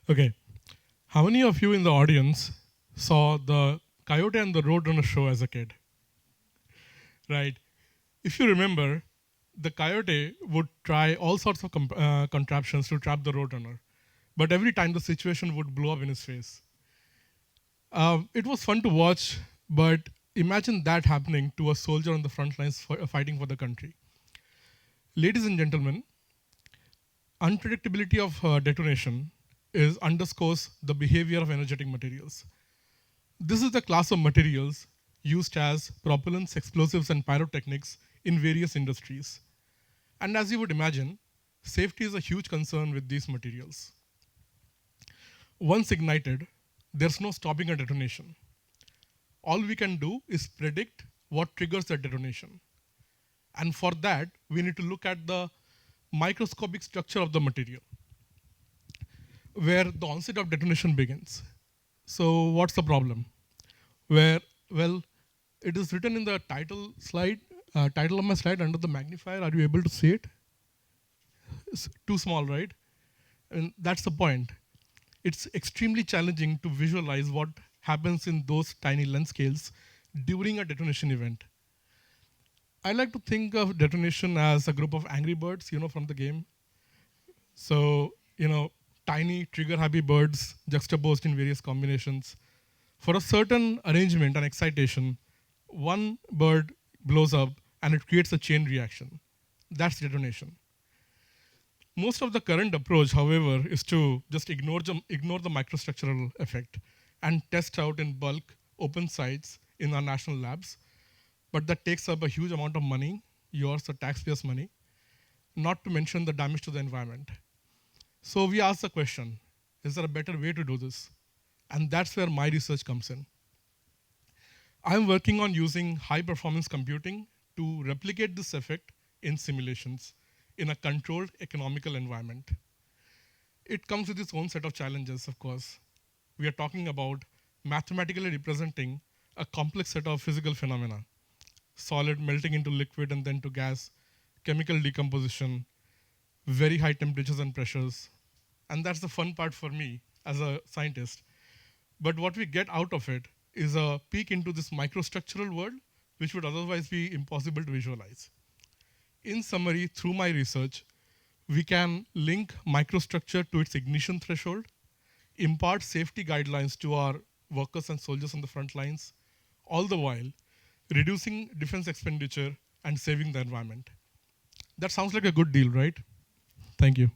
Okay. How many of you in the audience saw the Coyote and the Roadrunner show as a kid? Right. If you remember, the coyote would try all sorts of contraptions to trap the roadrunner, but every time the situation would blow up in his face. It was fun to watch, but imagine that happening to a soldier on the front lines fighting for the country. Ladies and gentlemen, unpredictability of detonation is underscores the behavior of energetic materials. This is the class of materials used as propellants, explosives, and pyrotechnics in various industries. And as you would imagine, safety is a huge concern with these materials. Once ignited, there's no stopping a detonation. All we can do is predict what triggers the detonation. And for that, we need to look at the microscopic structure of the material, where the onset of detonation begins. So, what's the problem? Where, well, it is written in the title of my slide under the magnifier. Are you able to see it? It's too small, right? And that's the point. It's extremely challenging to visualize what happens in those tiny length scales during a detonation event. I like to think of detonation as a group of angry birds, from the game. So, tiny trigger happy birds juxtaposed in various combinations. For a certain arrangement and excitation, one bird blows up and it creates a chain reaction. That's detonation. Most of the current approach, however, is to just ignore the microstructural effect and test out in bulk open sites in our national labs. But that takes up a huge amount of money, yours, the taxpayers' money, not to mention the damage to the environment. So we ask the question, is there a better way to do this? And that's where my research comes in. I'm working on using high performance computing to replicate this effect in simulations in a controlled economical environment. It comes with its own set of challenges, of course. We are talking about mathematically representing a complex set of physical phenomena, solid melting into liquid and then to gas, chemical decomposition, very high temperatures and pressures. And that's the fun part for me as a scientist. But what we get out of it is a peek into this microstructural world, which would otherwise be impossible to visualize. In summary, through my research, we can link microstructure to its ignition threshold, impart safety guidelines to our workers and soldiers on the front lines, all the while reducing defense expenditure and saving the environment. That sounds like a good deal, right? Thank you.